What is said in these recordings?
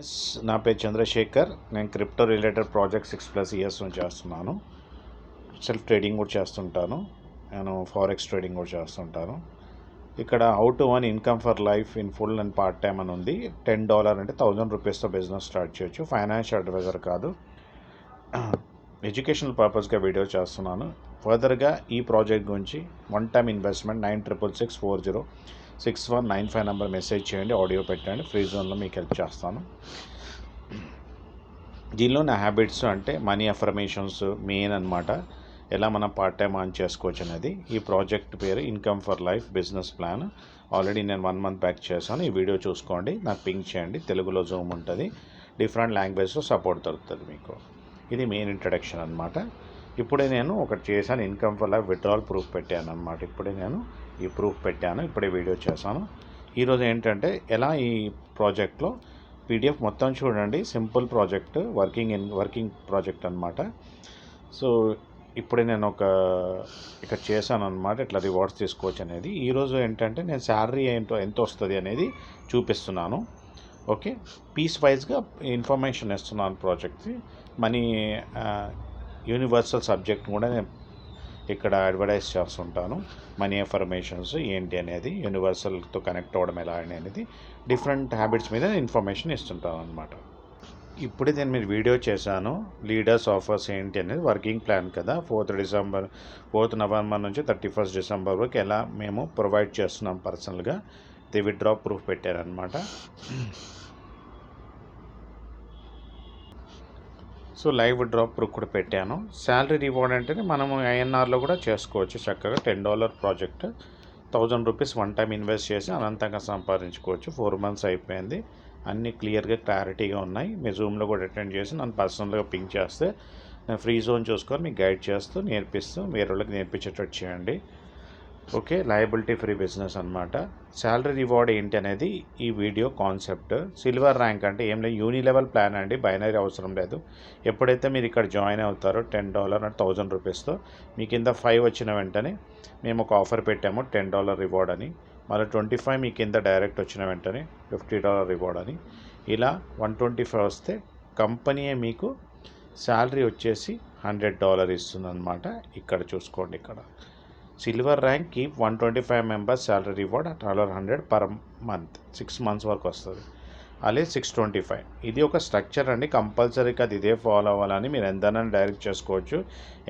Yes, నా పేరు చంద్రశేఖర్. నేను క్రిప్టో రిలేటెడ్ ప్రాజెక్ట్ 6+ ఇయర్స్ నుంచి చేస్తున్నాను. సెల్ఫ్ ట్రేడింగ్ కూడా చేస్తుంటాను. నేను ఫారెక్స్ ట్రేడింగ్ కూడా చేస్తుంటాను. ఇక్కడ how to earn income for life in full and part time అని ఉంది. $10 అంటే $1000 బిజినెస్ స్టార్ట్ చేయొచ్చు. ఫైనాన్షియల్ అడ్వైజర్ కాదు, ఎడ్యుకేషనల్ పర్పస్గా వీడియో చేస్తున్నాను. ఫర్దర్గా ఈ ప్రాజెక్ట్ గురించి one time investment 9666406195 number message చేయండి, ఆడియో పెట్టండి, ఫ్రీ జోన్లో మీకు హెల్ప్ చేస్తాను. దీనిలో నా హ్యాబిట్స్ అంటే మనీ అఫర్మేషన్స్ మెయిన్ అనమాట. ఎలా మనం పార్ట్ టైం ఆన్ చేసుకోవచ్చు అనేది. ఈ ప్రాజెక్ట్ పేరు income for life business plan. Already నేను 1 month బ్యాక్ చేశాను. ఈ వీడియో చూసుకోండి, నాకు పింక్ చేయండి. తెలుగులో జూమ్ ఉంటుంది, డిఫరెంట్ లాంగ్వేజ్లో సపోర్ట్ దొరుకుతుంది మీకు. ఇది మెయిన్ ఇంట్రడక్షన్ అనమాట. ఇప్పుడే నేను ఒకటి చేశాను, income for life withdrawal proof పెట్టాను అనమాట. ఇప్పుడే నేను ఈ ప్రూఫ్ పెట్టాను, ఇప్పుడే వీడియో చేశాను. ఈరోజు ఏంటంటే ఎలా ఈ ప్రాజెక్ట్లో పీడిఎఫ్ మొత్తం చూడండి. సింపుల్ ప్రాజెక్ట్, వర్కింగ్ ప్రాజెక్ట్ అనమాట. సో ఇప్పుడే నేను ఇక్కడ చేశాను అనమాట, ఇట్లా రివార్డ్స్ తీసుకోవచ్చు అనేది. ఈరోజు ఏంటంటే నేను శాలరీ ఎంత వస్తుంది అనేది చూపిస్తున్నాను. ఓకే, పీస్ వైజ్గా ఇన్ఫర్మేషన్ ఇస్తున్నాను ప్రాజెక్ట్కి. మనీ యూనివర్సల్ సబ్జెక్ట్ కూడా నేను ఇక్కడ అడ్వర్టైజ్ చేస్తుంటాను. మనీ అఫర్మేషన్స్ ఏంటి అనేది, యూనివర్సల్తో కనెక్ట్ అవ్వడం ఎలా అనేది, డిఫరెంట్ హ్యాబిట్స్ మీద ఇన్ఫర్మేషన్ ఇస్తుంటాను అనమాట. ఇప్పుడే నేను మీరు వీడియో చేశాను, లీడర్స్ ఆఫర్స్ ఏంటి అనేది. వర్కింగ్ ప్లాన్ కదా, 4th నవంబర్ నుంచి 31st డిసెంబర్ వరకు ఎలా మేము ప్రొవైడ్ చేస్తున్నాం పర్సనల్గా. ఇది విత్డ్రా ప్రూఫ్ పెట్టారనమాట. సో లైవ్ విత్డ్రా ప్రూఫ్ కూడా పెట్టాను. శాలరీ రివార్డ్ అంటే మనము ఐఎన్ఆర్లో కూడా చేసుకోవచ్చు చక్కగా. $10 ప్రాజెక్ట్, $1000 వన్ టైం ఇన్వెస్ట్ చేసి అనంతంగా సంపాదించుకోవచ్చు. 4 months అయిపోయింది, అన్నీ క్లియర్గా క్లారిటీగా ఉన్నాయి. మీ జూమ్లో కూడా అటెండ్ చేసి నన్ను పర్సనల్గా పింక్ చేస్తే నేను ఫ్రీ జోన్ చూసుకొని మీకు గైడ్ చేస్తూ నేర్పిస్తూ వేరే వాళ్ళకి నేర్పించేటట్టు చేయండి. ఓకే, లయబిలిటీ ఫ్రీ బిజినెస్ అనమాట. శాలరీ రివార్డ్ ఏంటి అనేది ఈ వీడియో కాన్సెప్ట్. సిల్వర్ ర్యాంక్ అంటే ఏం లేదు, యూనిలెవెల్ ప్లాన్ అండి, బైనరీ అవసరం లేదు. ఎప్పుడైతే మీరు ఇక్కడ జాయిన్ అవుతారో $10 అంటే $1000తో మీ కింద 5 వచ్చిన వెంటనే మేము ఒక ఆఫర్ పెట్టాము, $10 రివార్డ్ అని. మళ్ళీ 25 మీ కింద డైరెక్ట్ వచ్చిన వెంటనే $50 రివార్డ్ అని. ఇలా 125 వస్తే కంపెనీయే మీకు శాలరీ వచ్చేసి $100 ఇస్తుంది అనమాట. ఇక్కడ చూసుకోండి, ఇక్కడ silver rank keep 125 members salary reward $100 per month, 6 months వరకు వస్తుంది. అలాగే 625 ఇది ఒక స్ట్రక్చర్ అండి, కంపల్సరీగా అది ఇదే ఫాలో అవ్వాలని. మీరు ఎంతైనా డైరెక్ట్ చేసుకోవచ్చు,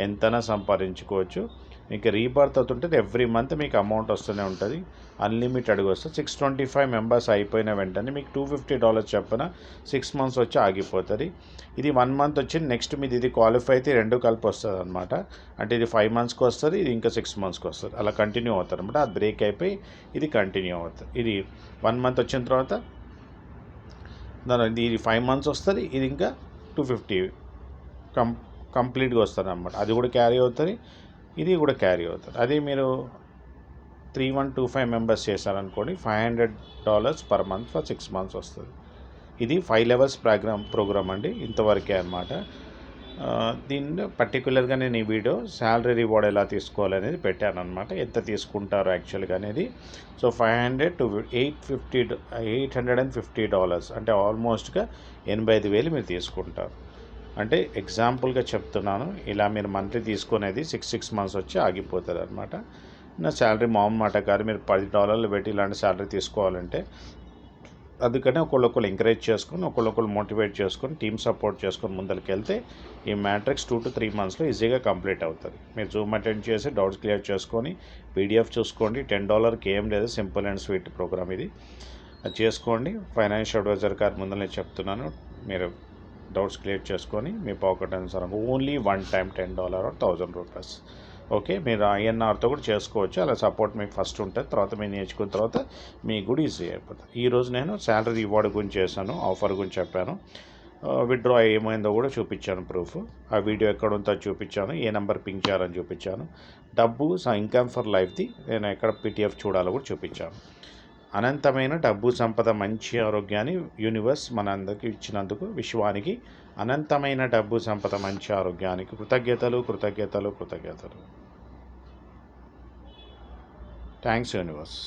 ఎంతైనా సంపాదించుకోవచ్చు. మీకు రీబర్త్ అవుతుంటుంది, ఎవ్రీ మంత్ మీకు అమౌంట్ వస్తూనే ఉంటుంది, అన్లిమిటెడ్గా వస్తుంది. 625 members అయిపోయిన వెంటనే మీకు $250 చొప్పున 6 months వచ్చి ఆగిపోతుంది. ఇది 1 month వచ్చి నెక్స్ట్ మీది ఇది క్వాలిఫై అయితే 2 కలిపి వస్తుంది అనమాట. అంటే ఇది 5 monthsకి వస్తుంది, ఇది ఇంకా 6 monthsకి వస్తుంది, అలా కంటిన్యూ అవుతుంది అనమాట. అది బ్రేక్ అయిపోయి ఇది కంటిన్యూ అవుతుంది. ఇది 1 month వచ్చిన తర్వాత ఇది 5 months వస్తుంది, ఇది ఇంకా 250 కంప్లీట్గా వస్తుంది అనమాట. అది కూడా క్యారీ అవుతుంది, ఇది కూడా క్యారీ అవుతుంది. అదే మీరు 3125 members చేశారనుకోండి, $500 per month ఫర్ 6 months వస్తుంది. ఇది 5 levels ప్రోగ్రామ్ అండి, ఇంతవరకే అనమాట. దీన్ని పర్టికులర్గా నేను ఈ వీడియో శాలరీ రివార్డ్ ఎలా తీసుకోవాలనేది పెట్టాను అనమాట. ఎంత తీసుకుంటారు యాక్చువల్గా అనేది. సో $500 to $850 అంటే ఆల్మోస్ట్గా 85,000 మీరు తీసుకుంటారు. అంటే ఎగ్జాంపుల్గా చెప్తున్నాను, ఇలా మీరు మంత్లీ తీసుకునేది 6 months వచ్చి ఆగిపోతుంది అనమాట. నా శాలరీ మామూలు మాట కాదు, మీరు $10 పెట్టి ఇలాంటి శాలరీ తీసుకోవాలంటే. అందుకనే ఒకళ్ళొకళ్ళు ఎంకరేజ్ చేసుకొని, ఒకళ్ళొకళ్ళు మోటివేట్ చేసుకొని, టీమ్ సపోర్ట్ చేసుకొని ముందరికి వెళ్తే ఈ మ్యాట్రిక్స్ 2 to 3 monthsలో ఈజీగా కంప్లీట్ అవుతుంది. మీరు జూమ్ అటెండ్ చేసి డౌట్స్ క్లియర్ చేసుకొని పీడిఎఫ్ చూసుకోండి. $10కి ఏం లేదు, సింపుల్ అండ్ స్వీట్ ప్రోగ్రామ్ ఇది. అది చేసుకోండి. ఫైనాన్షియల్ అడ్వైజర్ గారి ముందు నేను చెప్తున్నాను, మీరు డౌట్స్ క్లియర్ చేసుకొని మీ పాకెట్ అనుసారం only one time $10 or $1000. Okay, మీరు ఐఎన్ఆర్తో కూడా చేసుకోవచ్చు. అలా సపోర్ట్ మీకు ఫస్ట్ ఉంటుంది, తర్వాత మీరు నేర్చుకున్న తర్వాత మీకు కూడా ఈజీ అయిపోతుంది. ఈరోజు నేను శాలరీ రివార్డ్ గురించి చేశాను, ఆఫర్ గురించి చెప్పాను, విత్డ్రా ఏమైందో కూడా చూపించాను ప్రూఫ్. ఆ వీడియో ఎక్కడ ఉందో చూపించాను, ఏ నెంబర్ పింక్ చేయాలని చూపించాను. డబ్బు ఇన్కమ్ ఫర్ లైఫ్ది నేను ఎక్కడ పీటీఎఫ్ చూడాలో కూడా చూపించాను. అనంతమైన డబ్బు సంపద, మంచి ఆరోగ్యాన్ని యూనివర్స్ మన అందరికీ ఇచ్చినందుకు విశ్వానికి అనంతమైన డబ్బు సంపద, మంచి ఆరోగ్యానికి కృతజ్ఞతలు. Thanks universe.